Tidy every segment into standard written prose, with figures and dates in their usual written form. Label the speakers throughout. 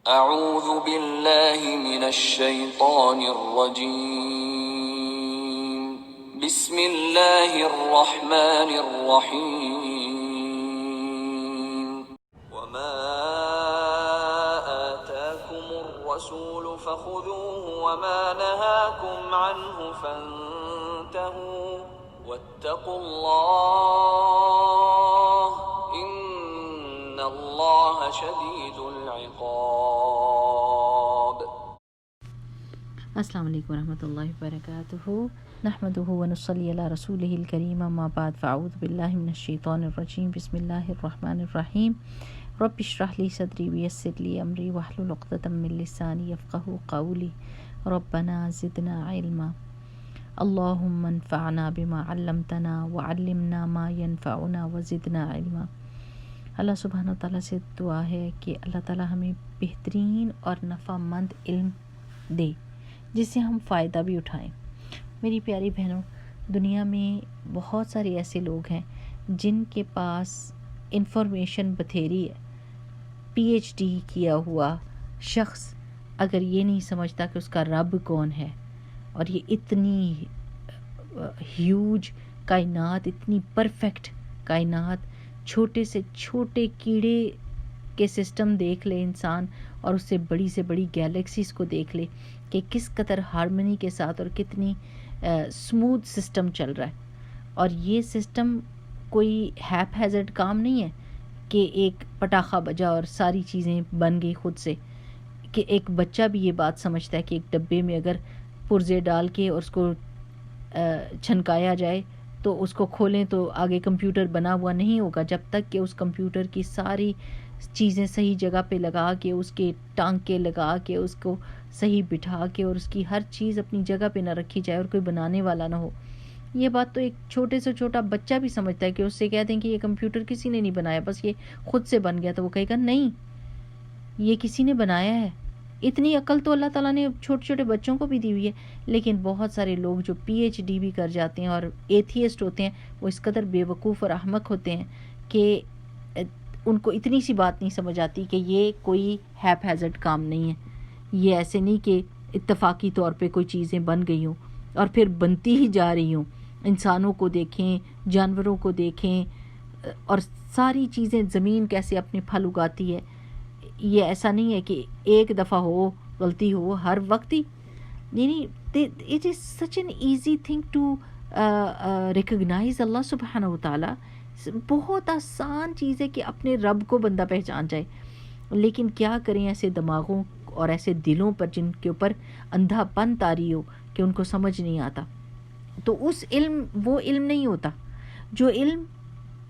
Speaker 1: اعوذ باللہ من الشیطان الرجیم بسم اللہ الرحمن الرحیم وما آتاکم الرسول فخذوه وما نهاکم عنه فانتهوا واتقوا اللہ ان اللہ شدید العقاب۔
Speaker 2: السلام علیکم ورحمۃ اللہ وبرکاتہ، نحمدہ ونصلی علی رسولہ الکریم، اما بعد، فاعوذ باللہ من الشیطان الرجیم، بسم اللہ الرحمن الرحیم، رب اشرح لی صدری ویسر لی امری واحلل عقدۃ من لسانی یفقہوا قولی، ربنا زدنا علما، اللہم انفعنا بما علمتنا وعلمنا ما ینفعنا وزدنا علما۔ اللہ سبحانہ تعالیٰ سے دعا ہے کہ اللہ تعالیٰ ہمیں بہترین اور نفع مند علم دے جس سے ہم فائدہ بھی اٹھائیں۔ میری پیاری بہنوں، دنیا میں بہت سارے ایسے لوگ ہیں جن کے پاس انفارمیشن بتھیری ہے۔ پی ایچ ڈی کیا ہوا شخص اگر یہ نہیں سمجھتا کہ اس کا رب کون ہے، اور یہ اتنی ہیوج کائنات، اتنی پرفیکٹ کائنات، چھوٹے سے چھوٹے کیڑے کے سسٹم دیکھ لے انسان، اور اس سے بڑی گیلیکسیز کو دیکھ لے کہ کس قدر ہارمنی کے ساتھ اور کتنی سموتھ سسٹم چل رہا ہے۔ اور یہ سسٹم کوئی ہیپ ہیزرڈ کام نہیں ہے کہ ایک پٹاخہ بجا اور ساری چیزیں بن گئی خود سے، کہ ایک بچہ بھی یہ بات سمجھتا ہے کہ ایک ڈبے میں اگر پرزے ڈال کے اور اس کو چھنکایا جائے تو اس کو کھولیں تو آگے کمپیوٹر بنا ہوا نہیں ہوگا، جب تک کہ اس کمپیوٹر کی ساری چیزیں صحیح جگہ پہ لگا کے، اس کے ٹانکے لگا کے، اس کو صحیح بٹھا کے، اور اس کی ہر چیز اپنی جگہ پہ نہ رکھی جائے اور کوئی بنانے والا نہ ہو۔ یہ بات تو ایک چھوٹے سے چھوٹا بچہ بھی سمجھتا ہے کہ اس سے کہہ دیں کہ یہ کمپیوٹر کسی نے نہیں بنایا، بس یہ خود سے بن گیا، تو وہ کہے گا نہیں، یہ کسی نے بنایا ہے۔ اتنی عقل تو اللہ تعالیٰ نے چھوٹے چھوٹے بچوں کو بھی دی ہوئی ہے، لیکن بہت سارے لوگ جو پی ایچ ڈی بھی کر جاتے ہیں اور ایتھیسٹ ہوتے ہیں، وہ اس قدر بے وقوف اور احمق ہوتے ہیں کہ ان کو اتنی سی بات نہیں سمجھ آتی کہ یہ کوئی ہیپ ہیزرڈ کام نہیں ہے۔ یہ ایسے نہیں کہ اتفاقی طور پہ کوئی چیزیں بن گئی ہوں اور پھر بنتی ہی جا رہی ہوں۔ انسانوں کو دیکھیں، جانوروں کو دیکھیں، اور ساری چیزیں، زمین کیسے اپنے پھل اگاتی ہے۔ یہ ایسا نہیں ہے کہ ایک دفعہ ہو غلطی ہو ہر وقت ہی، یعنی it is such an easy thing to recognise Allah سبحانہ و تعالیٰ۔ بہت آسان چیز ہے کہ اپنے رب کو بندہ پہچان جائے، لیکن کیا کریں ایسے دماغوں اور ایسے دلوں پر جن کے اوپر اندھا پن طاری ہو کہ ان کو سمجھ نہیں آتا۔ تو وہ علم نہیں ہوتا، جو علم،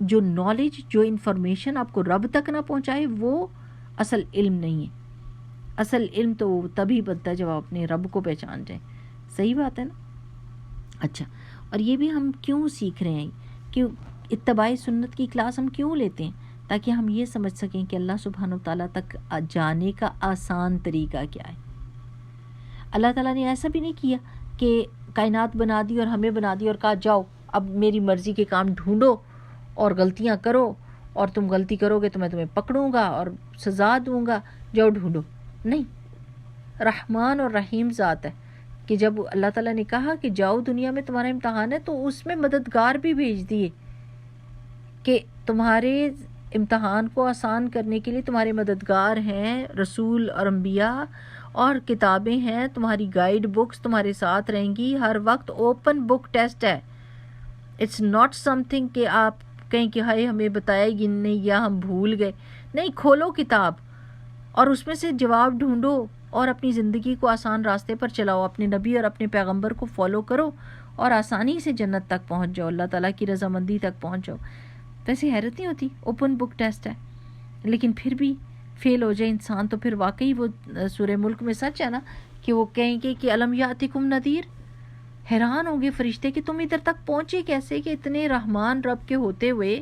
Speaker 2: جو نالج، جو انفارمیشن آپ کو رب تک نہ پہنچائے، وہ اصل علم نہیں ہے۔ اصل علم تو تبھی بنتا ہے جب آپ اپنے رب کو پہچان جائیں۔ صحیح بات ہے نا؟ اچھا، اور یہ بھی ہم کیوں سیکھ رہے ہیں کہ اتباع سنت کی کلاس ہم کیوں لیتے ہیں؟ تاکہ ہم یہ سمجھ سکیں کہ اللہ سبحانہ وتعالیٰ تک جانے کا آسان طریقہ کیا ہے۔ اللہ تعالیٰ نے ایسا بھی نہیں کیا کہ کائنات بنا دی اور ہمیں بنا دی اور کہا جاؤ اب میری مرضی کے کام ڈھونڈو اور غلطیاں کرو، اور تم غلطی کرو گے تو میں تمہیں پکڑوں گا اور سزا دوں گا، جاؤ ڈھونڈو۔ نہیں، رحمان اور رحیم ذات ہے کہ جب اللہ تعالیٰ نے کہا کہ جاؤ دنیا میں تمہارا امتحان ہے، تو اس میں مددگار بھی بھیج دیے کہ تمہارے امتحان کو آسان کرنے کے لیے تمہارے مددگار ہیں، رسول اور انبیاء، اور کتابیں ہیں، تمہاری گائیڈ بکس تمہارے ساتھ رہیں گی ہر وقت۔ اوپن بک ٹیسٹ ہے، اٹس ناٹ سم تھنگ کہ آپ کہیں کہ ہائے ہمیں بتایا ہی نہیں یا ہم بھول گئے۔ نہیں، کھولو کتاب اور اس میں سے جواب ڈھونڈو اور اپنی زندگی کو آسان راستے پر چلاؤ، اپنے نبی اور اپنے پیغمبر کو فالو کرو اور آسانی سے جنت تک پہنچ جاؤ، اللہ تعالیٰ کی رضامندی تک پہنچ جاؤ۔ ویسے حیرت نہیں ہوتی، اوپن بک ٹیسٹ ہے، لیکن پھر بھی فیل ہو جائے انسان تو پھر واقعی وہ سورہ ملک میں سچ ہے نا کہ وہ کہیں گے کہ الم یاتکم نذیر۔ حیران ہوں گے فرشتے کہ تم ادھر تک پہنچے کیسے، کہ اتنے رحمان رب کے ہوتے ہوئے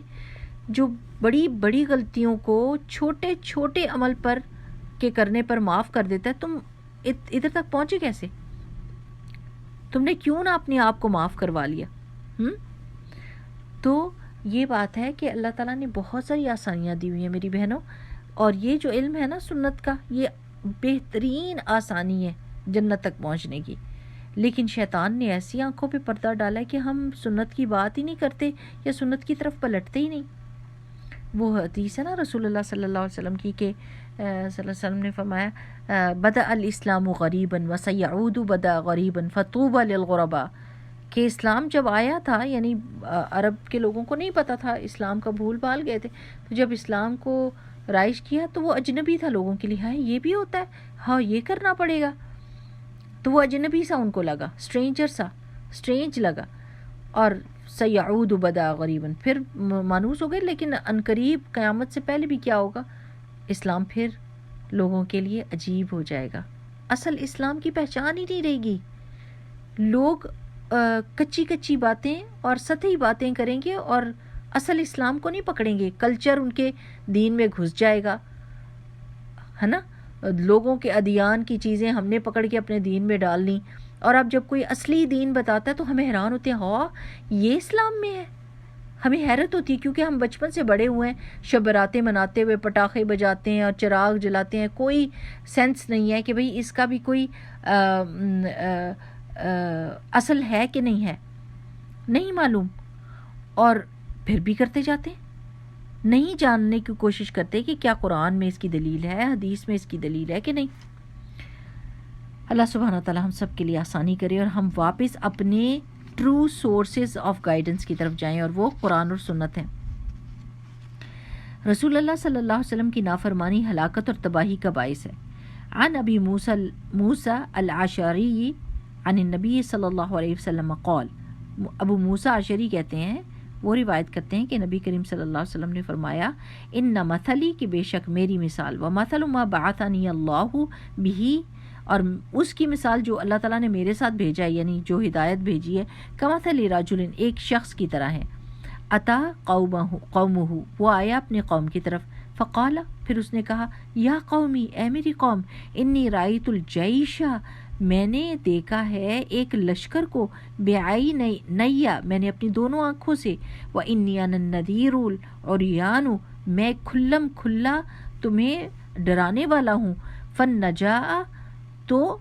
Speaker 2: جو بڑی بڑی غلطیوں کو چھوٹے چھوٹے عمل پر کے کرنے پر معاف کر دیتا ہے، تم ادھر تک پہنچے کیسے؟ تم نے کیوں نہ اپنے آپ کو معاف کروا لیا؟ تو یہ بات ہے کہ اللہ تعالیٰ نے بہت ساری آسانیاں دی ہوئی ہیں میری بہنوں، اور یہ جو علم ہے نا سنت کا، یہ بہترین آسانی ہے جنت تک پہنچنے کی، لیکن شیطان نے ایسی آنکھوں پہ پردہ ڈالا ہے کہ ہم سنت کی بات ہی نہیں کرتے یا سنت کی طرف پلٹتے ہی نہیں۔ وہ حدیث ہے نا رسول اللہ صلی اللہ علیہ وسلم کی کہ صلی اللہ علیہ وسلم نے فرمایا بدأ الاسلام غریبا وسیعود بدأ غریبا فطوبى للغرباء، کہ اسلام جب آیا تھا یعنی عرب کے لوگوں کو نہیں پتہ تھا، اسلام کا بھول بھال گئے تھے، تو جب اسلام کو رائج کیا تو وہ اجنبی تھا لوگوں کے لیے، ہاں یہ بھی ہوتا ہے، ہاں یہ کرنا پڑے گا، تو وہ اجنبی سا ان کو لگا، اسٹرینجر سا، اسٹرینج لگا، اور سیعود بدا غریباً پھر مانوس ہو گئے، لیکن عنقریب قیامت سے پہلے بھی کیا ہوگا، اسلام پھر لوگوں کے لیے عجیب ہو جائے گا، اصل اسلام کی پہچان ہی نہیں رہے گی، لوگ کچی کچی باتیں اور سطحی باتیں کریں گے اور اصل اسلام کو نہیں پکڑیں گے، کلچر ان کے دین میں گھس جائے گا، ہے نا، لوگوں کے ادیان کی چیزیں ہم نے پکڑ کے اپنے دین میں ڈال لیں، اور اب جب کوئی اصلی دین بتاتا ہے تو ہمیں حیران ہوتے ہیں، ہاں یہ اسلام میں ہے، ہمیں حیرت ہوتی ہے کیونکہ ہم بچپن سے بڑے ہوئے ہیں شب براتیں مناتے ہوئے، پٹاخے بجاتے ہیں اور چراغ جلاتے ہیں، کوئی سینس نہیں ہے کہ بھئی اس کا بھی کوئی اصل ہے کہ نہیں ہے، نہیں معلوم، اور پھر بھی کرتے جاتے ہیں، نہیں جاننے کی کوشش کرتے کہ کیا قرآن میں اس کی دلیل ہے، حدیث میں اس کی دلیل ہے کہ نہیں۔ اللہ سبحانہ تعالی ہم سب کے لیے آسانی کرے اور ہم واپس اپنے ٹرو سورسز آف گائیڈنس کی طرف جائیں، اور وہ قرآن اور سنت ہیں۔ رسول اللہ صلی اللہ علیہ وسلم کی نافرمانی ہلاکت اور تباہی کا باعث ہے۔ عن ابی موسیٰ الاشعری عن النبی صلی اللہ علیہ وسلم قال، ابو موسیٰ اشعری کہتے ہیں، وہ روایت کرتے ہیں کہ نبی کریم صلی اللہ علیہ وسلم نے فرمایا، ان مثلی، کہ بے شک میری مثال، و مثل ما بعثنی اللہ بہ، اور اس کی مثال جو اللہ تعالیٰ نے میرے ساتھ بھیجا ہے، یعنی جو ہدایت بھیجی ہے، کمثل رجل، ایک شخص کی طرح ہے، اتا قومہ، وہ آیا اپنے قوم کی طرف، فقال، پھر اس نے کہا، یا قومی، اے میری قوم، انی رأیت الجیش، میں نے دیکھا ہے ایک لشکر کو، بعینیا، میں نے اپنی دونوں آنکھوں سے، وانی انا النذیر العریان، میں کھلم کھلا تمہیں ڈرانے والا ہوں، فالنجاء، تو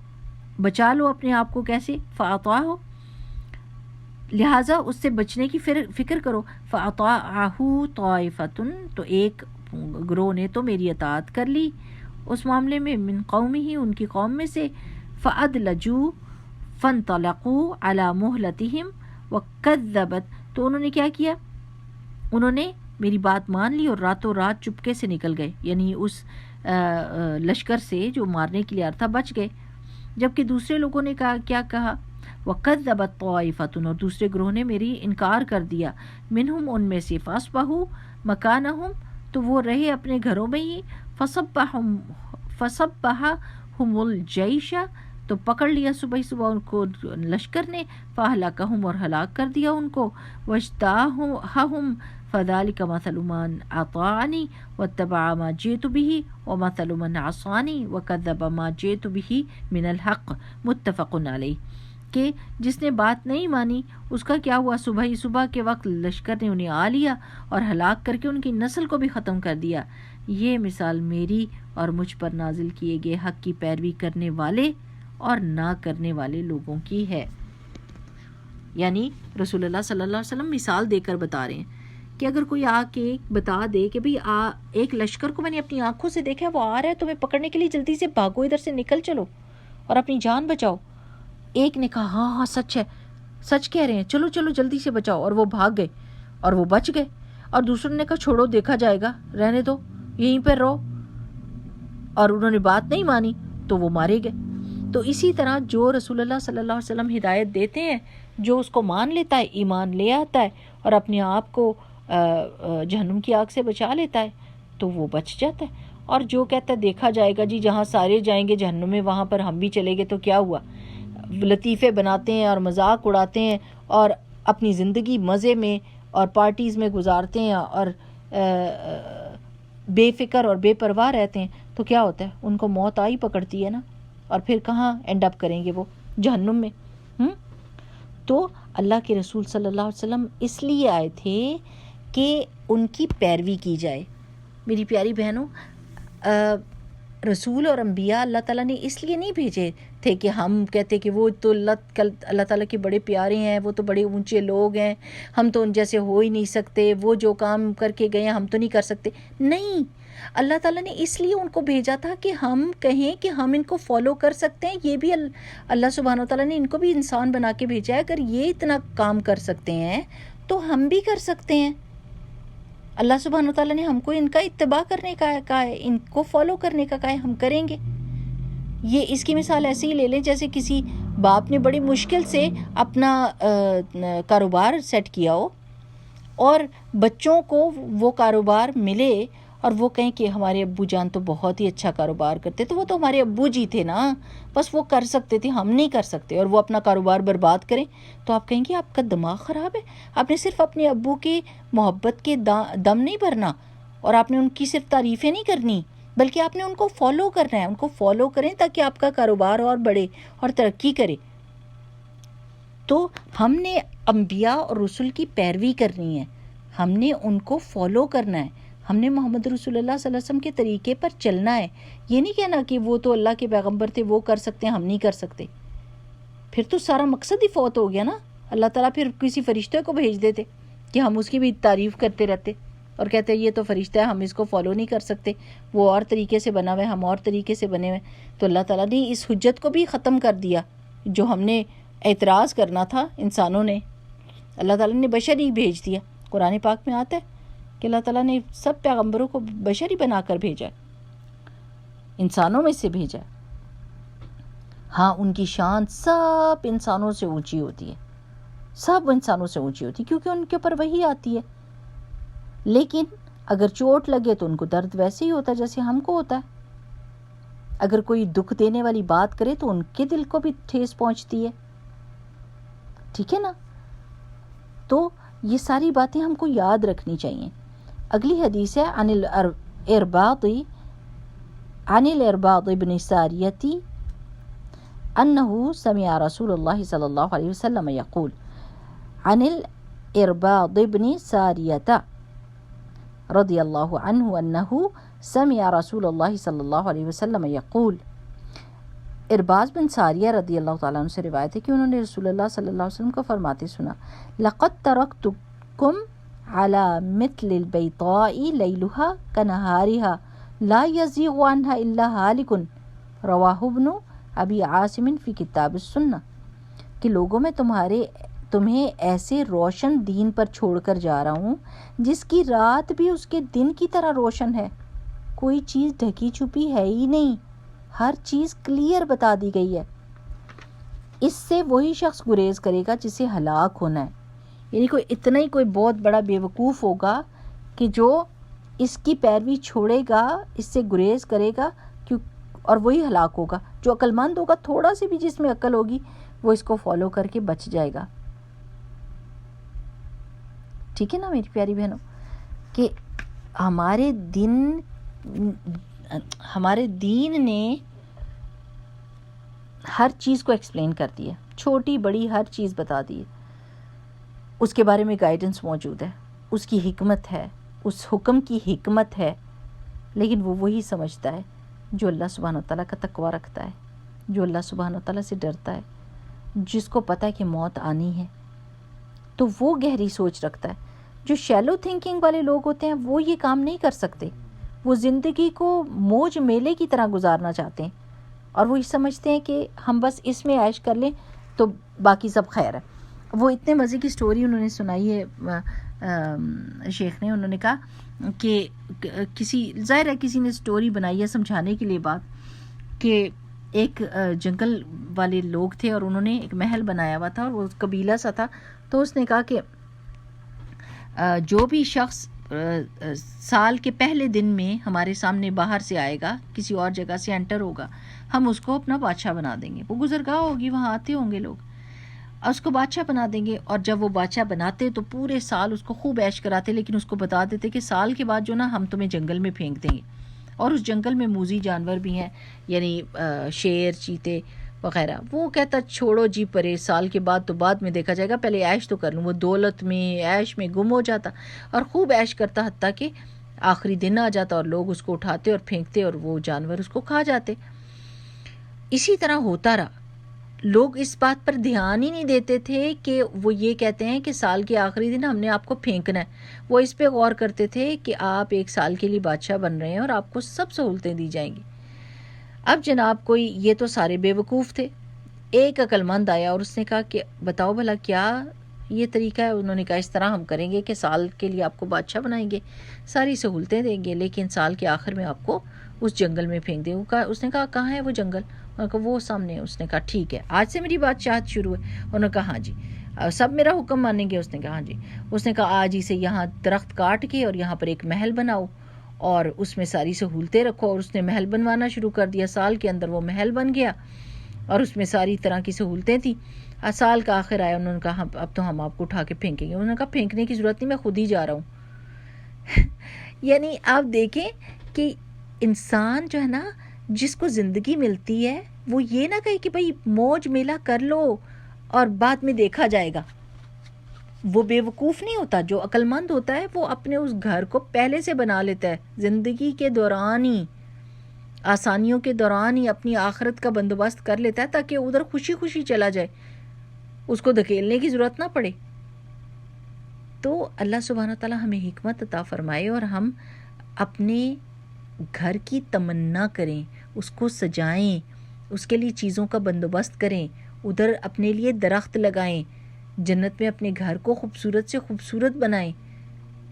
Speaker 2: بچا لو اپنے آپ کو، کیسے، فاطاعہ، لہٰذا اس سے بچنے کی فکر کرو، فاطاعہ طائفۃ، تو ایک گروہ نے تو میری اطاعت کر لی اس معاملے میں، من قومہ، ان کی قوم میں سے، فادلجوا فانطلقوا علی مہلتہم وکذبت، تو انہوں نے کیا کیا، انہوں نے میری بات مان لی اور راتوں رات چپکے سے نکل گئے، یعنی اس لشکر سے جو مارنے کے لیے آیا تھا بچ گئے، جبکہ دوسرے لوگوں نے کیا کہا، وَكَذَّبَتْ طَائِفَةٌ، اور دوسرے گروہ نے میری انکار کر دیا، منہم، ان میں سے، فَأَصْبَحُوا مَكَانَهُمْ، تو وہ رہے اپنے گھروں میں ہی، فَصَبَّحَهُمُ الْجَيْشَ، تو پکڑ لیا صبح ان کو لشکر نے، فَأَهْلَكَهُمْ، اور ہلاک کر دیا ان کو، وَاجْتَاحَهُمْ فَذَلِكَ مَثَلُ مَنْ أَطَاعَنِي وَاتَّبَعَ مَا جِئْتُ بِهِ وَمَثَلُ مَنْ عَصَانِي وَكَذَّبَ مَا جِئْتُ بِهِ مِنَ الْحَقِّ، متفق علیہ، کہ جس نے بات نہیں مانی اس کا کیا ہوا، صبح کے وقت لشکر نے انہیں آ لیا اور ہلاک کر کے ان کی نسل کو بھی ختم کر دیا، یہ مثال میری اور مجھ پر نازل کیے گئے حق کی پیروی کرنے والے اور نہ کرنے والے لوگوں کی ہے۔ یعنی رسول اللہ صلی اللہ علیہ وسلم مثال دے کر بتا رہے ہیں کہ اگر کوئی آ کے بتا دے کہ بھئی ایک لشکر کو میں نے اپنی آنکھوں سے دیکھا ہے، وہ آ رہا ہے تمہیں پکڑنے کے لیے، جلدی سے بھاگو، ادھر سے نکل چلو اور اپنی جان بچاؤ، ایک نے کہا ہاں سچ ہے، سچ کہہ رہے ہیں، چلو چلو جلدی سے بچاؤ، اور وہ بھاگ گئے اور وہ بچ گئے، اور دوسروں نے کہا چھوڑو، دیکھا جائے گا، رہنے دو، یہیں پر رہو، اور انہوں نے بات نہیں مانی تو وہ مارے گئے۔ تو اسی طرح جو رسول اللہ صلی اللہ علیہ وسلم ہدایت دیتے ہیں، جو اس کو مان لیتا ہے، ایمان لے آتا ہے اور اپنے آپ کو جہنم کی آگ سے بچا لیتا ہے تو وہ بچ جاتا ہے، اور جو کہتا ہے دیکھا جائے گا جی، جہاں سارے جائیں گے جہنم میں وہاں پر ہم بھی چلے گئے تو کیا ہوا، لطیفے بناتے ہیں اور مذاق اڑاتے ہیں اور اپنی زندگی مزے میں اور پارٹیز میں گزارتے ہیں اور بے فکر اور بے پرواہ رہتے ہیں، تو کیا ہوتا ہے، ان کو موت آئی پکڑتی ہے نا، اور پھر کہاں اینڈ اپ کریں گے وہ، جہنم میں۔ تو اللہ کے رسول صلی اللہ علیہ وسلم اس لیے آئے تھے کہ ان کی پیروی کی جائے۔ میری پیاری بہنوں، رسول اور انبیاء اللہ تعالیٰ نے اس لیے نہیں بھیجے تھے کہ ہم کہتے کہ وہ تو اللہ تعالیٰ کے بڑے پیارے ہیں، وہ تو بڑے اونچے لوگ ہیں، ہم تو ان جیسے ہو ہی نہیں سکتے، وہ جو کام کر کے گئے ہیں ہم تو نہیں کر سکتے. نہیں، اللہ تعالیٰ نے اس لیے ان کو بھیجا تھا کہ ہم کہیں کہ ہم ان کو فالو کر سکتے ہیں. یہ بھی اللہ سبحانہ وتعالیٰ نے ان کو بھی انسان بنا کے بھیجا ہے. اگر یہ اتنا کام کر سکتے ہیں تو ہم بھی کر سکتے ہیں. اللہ سبحانہ وتعالیٰ نے ہم کو ان کا اتباع کرنے کا کہا ہے، ان کو فالو کرنے کا کہا ہے، ہم کریں گے. یہ اس کی مثال ایسے ہی لے لیں جیسے کسی باپ نے بڑی مشکل سے اپنا کاروبار سیٹ کیا ہو اور بچوں کو وہ کاروبار ملے اور وہ کہیں کہ ہمارے ابو جان تو بہت ہی اچھا کاروبار کرتے، تو وہ تو ہمارے ابو جی تھے نا، بس وہ کر سکتے تھے، ہم نہیں کر سکتے، اور وہ اپنا کاروبار برباد کریں. تو آپ کہیں گے آپ کا دماغ خراب ہے، آپ نے صرف اپنے ابو کی محبت کے دم نہیں بھرنا اور آپ نے ان کی صرف تعریفیں نہیں کرنی، بلکہ آپ نے ان کو فالو کرنا ہے. ان کو فالو کریں تاکہ آپ کا کاروبار اور بڑھے اور ترقی کرے. تو ہم نے انبیاء اور رسول کی پیروی کرنی ہے، ہم نے ان کو فالو کرنا ہے، ہم نے محمد رسول اللہ صلی اللہ علیہ وسلم کے طریقے پر چلنا ہے. یہ نہیں کہنا کہ وہ تو اللہ کے پیغمبر تھے، وہ کر سکتے ہیں، ہم نہیں کر سکتے. پھر تو سارا مقصد ہی فوت ہو گیا نا. اللہ تعالیٰ پھر کسی فرشتے کو بھیج دیتے کہ ہم اس کی بھی تعریف کرتے رہتے اور کہتے ہیں یہ تو فرشتہ ہے، ہم اس کو فالو نہیں کر سکتے، وہ اور طریقے سے بنا ہوا ہے، ہم اور طریقے سے بنے ہوئے. تو اللہ تعالیٰ نے اس حجت کو بھی ختم کر دیا جو ہم نے اعتراض کرنا تھا انسانوں نے. اللہ تعالیٰ نے بشر ہی بھیج دیا. قرآن پاک میں آتا ہے کہ اللہ تعالیٰ نے سب پیغمبروں کو بشر ہی بنا کر بھیجا ہے، انسانوں میں سے بھیجا ہے. ہاں ان کی شان سب انسانوں سے اونچی ہوتی ہے، سب انسانوں سے اونچی ہوتی ہے کیونکہ ان کے اوپر وحی آتی ہے. لیکن اگر چوٹ لگے تو ان کو درد ویسے ہی ہوتا ہے جیسے ہم کو ہوتا ہے. اگر کوئی دکھ دینے والی بات کرے تو ان کے دل کو بھی ٹھیس پہنچتی ہے. ٹھیک ہے نا؟ تو یہ ساری باتیں ہم کو یاد رکھنی چاہیے. اگلی حدیث ہے عن الارباط بن ساریتی انه سمع رسول اللہ صلی اللہ علیہ وسلم یقول عن الارباط بن ساریت رضی اللہ عنہ انه سمع رسول اللہ صلی اللہ علیہ وسلم یقول. ارباز بن ساریہ رضی اللہ تعالیٰ عنہ سے روایت ہے کہ انہوں نے رسول اللہ صلی اللہ علیہ وسلم کو فرماتے سنا لقد ترکتکم على مثل البيضاء ليلها كنهارها لا يزيغ عنها الا هالك رواہ ابن ابی عاصم فی کتاب السنہ. کہ لوگوں میں تمہیں ایسے روشن دین پر چھوڑ کر جا رہا ہوں جس کی رات بھی اس کے دن کی طرح روشن ہے، کوئی چیز ڈھکی چھپی ہے ہی نہیں، ہر چیز کلیئر بتا دی گئی ہے. اس سے وہی شخص گریز کرے گا جسے ہلاک ہونا ہے. یعنی کوئی اتنا ہی کوئی بہت بڑا بیوقوف ہوگا کہ جو اس کی پیروی چھوڑے گا، اس سے گریز کرے گا اور وہی ہلاک ہوگا. جو عقل مند ہوگا، تھوڑا سی بھی جس میں عقل ہوگی، وہ اس کو فالو کر کے بچ جائے گا. ٹھیک ہے نا میری پیاری بہنوں؟ کہ ہمارے دین نے ہر چیز کو ایکسپلین کر دیا، چھوٹی بڑی ہر چیز بتا دی. اس کے بارے میں گائیڈنس موجود ہے، اس کی حکمت ہے، اس حکم کی حکمت ہے. لیکن وہ وہی سمجھتا ہے جو اللہ سبحانہ تعالیٰ کا تقوی رکھتا ہے، جو اللہ سبحانہ تعالیٰ سے ڈرتا ہے، جس کو پتہ ہے کہ موت آنی ہے، تو وہ گہری سوچ رکھتا ہے. جو شیلو تھنکنگ والے لوگ ہوتے ہیں وہ یہ کام نہیں کر سکتے. وہ زندگی کو موج میلے کی طرح گزارنا چاہتے ہیں اور وہ یہ سمجھتے ہیں کہ ہم بس اس میں عیش کر لیں تو باقی سب خیر ہے. وہ اتنے مزے کی سٹوری انہوں نے سنائی ہے شیخ نے. انہوں نے کہا کہ ظاہر ہے کسی نے سٹوری بنائی ہے سمجھانے کے لیے بات، کہ ایک جنگل والے لوگ تھے اور انہوں نے ایک محل بنایا ہوا تھا اور وہ قبیلہ سا تھا. تو اس نے کہا کہ جو بھی شخص سال کے پہلے دن میں ہمارے سامنے باہر سے آئے گا، کسی اور جگہ سے انٹر ہوگا، ہم اس کو اپنا بادشاہ بنا دیں گے. وہ گزرگاہ ہوگی، وہاں آتے ہوں گے لوگ، اس کو بادشاہ بنا دیں گے. اور جب وہ بادشاہ بناتے تو پورے سال اس کو خوب عیش کراتے، لیکن اس کو بتا دیتے کہ سال کے بعد جو نا ہم تمہیں جنگل میں پھینک دیں گے. اور اس جنگل میں موذی جانور بھی ہیں، یعنی شیر، چیتے وغیرہ. وہ کہتا چھوڑو جی پرے، سال کے بعد تو بعد میں دیکھا جائے گا، پہلے عیش تو کر لوں. وہ دولت میں، عیش میں گم ہو جاتا اور خوب عیش کرتا، حتیٰ کہ آخری دن آ جاتا اور لوگ اس کو اٹھاتے اور پھینکتے اور وہ جانور اس کو کھا جاتے. اسی طرح ہوتا رہا. لوگ اس بات پر دھیان ہی نہیں دیتے تھے کہ وہ یہ کہتے ہیں کہ سال کے آخری دن ہم نے آپ کو پھینکنا ہے. وہ اس پہ غور کرتے تھے کہ آپ 1 سال کے لیے بادشاہ بن رہے ہیں اور آپ کو سب سہولتیں دی جائیں گی. اب جناب کوئی، یہ تو سارے بے وقوف تھے. ایک عقل مند آیا اور اس نے کہا کہ بتاؤ بھلا کیا یہ طریقہ ہے. انہوں نے کہا اس طرح ہم کریں گے کہ سال کے لیے آپ کو بادشاہ بنائیں گے، ساری سہولتیں دیں گے، لیکن سال کے آخر میں آپ کو اس جنگل میں پھینک دیں. اس نے کہا کہاں ہے وہ جنگل؟ انہوں نے کہا وہ سامنے. اس نے کہا ٹھیک ہے، آج سے میری بادشاہت شروع ہے. انہوں نے کہا ہاں جی. سب میرا حکم مانیں گے؟ اس نے کہا ہاں جی. اس نے کہا آج ہی سے یہاں درخت کاٹ کے اور یہاں پر ایک محل بناؤ اور اس میں ساری سہولتیں رکھو. اور اس نے محل بنوانا شروع کر دیا. سال کے اندر وہ محل بن گیا اور اس میں ساری طرح کی سہولتیں تھیں. سال کا آخر آیا. انہوں نے کہا اب تو ہم آپ کو اٹھا کے پھینکیں گے. انہوں نے کہا پھینکنے کی ضرورت نہیں، میں خود ہی جا رہا ہوں. یعنی آپ دیکھیں کہ انسان جو ہے نا، جس کو زندگی ملتی ہے وہ یہ نہ کہے کہ بھئی موج میلہ کر لو اور بعد میں دیکھا جائے گا. وہ بے وقوف نہیں ہوتا. جو عقل مند ہوتا ہے وہ اپنے اس گھر کو پہلے سے بنا لیتا ہے، زندگی کے دوران ہی، آسانیوں کے دوران ہی اپنی آخرت کا بندوبست کر لیتا ہے تاکہ ادھر خوشی خوشی چلا جائے، اس کو دھکیلنے کی ضرورت نہ پڑے. تو اللہ سبحانہ تعالیٰ ہمیں حکمت عطا فرمائے اور ہم اپنے گھر کی تمنا کریں، اس کو سجائیں، اس کے لیے چیزوں کا بندوبست کریں، ادھر اپنے لیے درخت لگائیں، جنت میں اپنے گھر کو خوبصورت سے خوبصورت بنائیں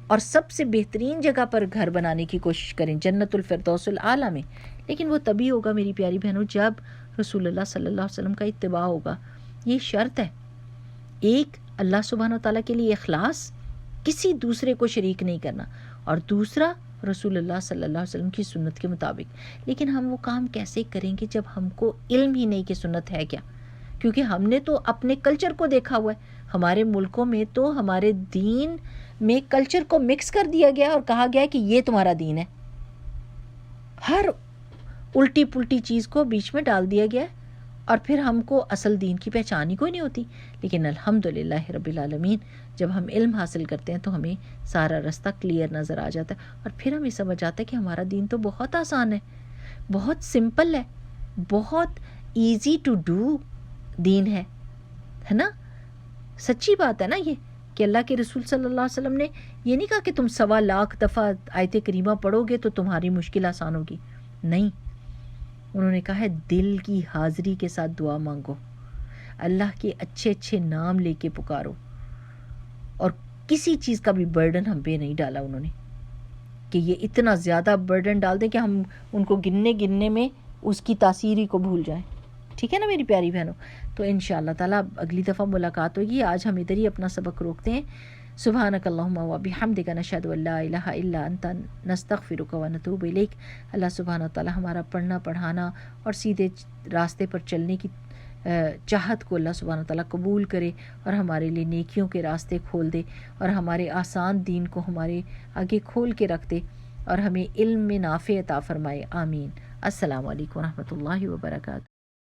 Speaker 2: اور سب سے بہترین جگہ پر گھر بنانے کی کوشش کریں، جنت الفردوس الاعلیٰ میں. لیکن وہ تبھی ہوگا میری پیاری بہنوں جب رسول اللہ صلی اللہ علیہ وسلم کا اتباع ہوگا. یہ شرط ہے. ایک، اللہ سبحانہ تعالیٰ کے لیے اخلاص، کسی دوسرے کو شریک نہیں کرنا، اور دوسرا رسول اللہ صلی اللہ علیہ وسلم کی سنت کے مطابق. لیکن ہم وہ کام کیسے کریں گے جب ہم کو علم ہی نہیں کہ سنت ہے کیا؟ کیونکہ ہم نے تو اپنے کلچر کو دیکھا ہوا ہے. ہمارے ملکوں میں تو ہمارے دین میں کلچر کو مکس کر دیا گیا اور کہا گیا کہ یہ تمہارا دین ہے. ہر الٹی پلٹی چیز کو بیچ میں ڈال دیا گیا ہے اور پھر ہم کو اصل دین کی پہچان ہی کوئی نہیں ہوتی. لیکن الحمدللہ رب العالمین جب ہم علم حاصل کرتے ہیں تو ہمیں سارا رستہ کلیئر نظر آ جاتا ہے اور پھر ہمیں سمجھ آتا ہے کہ ہمارا دین تو بہت آسان ہے، بہت سمپل ہے، بہت ایزی ٹو ڈو دین ہے نا. سچی بات ہے نا یہ کہ اللہ کے رسول صلی اللہ علیہ وسلم نے یہ نہیں کہا کہ تم 1.25 لاکھ دفعہ آیت کریمہ پڑھو گے تو تمہاری مشکل آسان ہوگی. نہیں، انہوں نے کہا ہے دل کی حاضری کے ساتھ دعا مانگو، اللہ کے اچھے اچھے نام لے کے پکارو، اور کسی چیز کا بھی برڈن ہم پہ نہیں ڈالا انہوں نے کہ یہ اتنا زیادہ برڈن ڈال دیں کہ ہم ان کو گننے میں اس کی تاثیر ہی کو بھول جائیں. ٹھیک ہے نا میری پیاری بہنوں؟ تو انشاءاللہ تعالیٰ اگلی دفعہ ملاقات ہوگی. آج ہم ادھر ہی اپنا سبق روکتے ہیں. سبحانک اللہم و بحمدک نشہد ان لا الہ الا انت نستغفرک و نتوب الیک. اللہ سبحانہ تعالیٰ ہمارا پڑھنا پڑھانا اور سیدھے راستے پر چلنے کی چاہت کو اللہ سبحانہ تعالیٰ قبول کرے اور ہمارے لیے نیکیوں کے راستے کھول دے اور ہمارے آسان دین کو ہمارے آگے کھول کے رکھ دے اور ہمیں علم میں نافع عطا فرمائے. آمین. السلام علیکم ورحمۃ اللہ وبرکاتہ.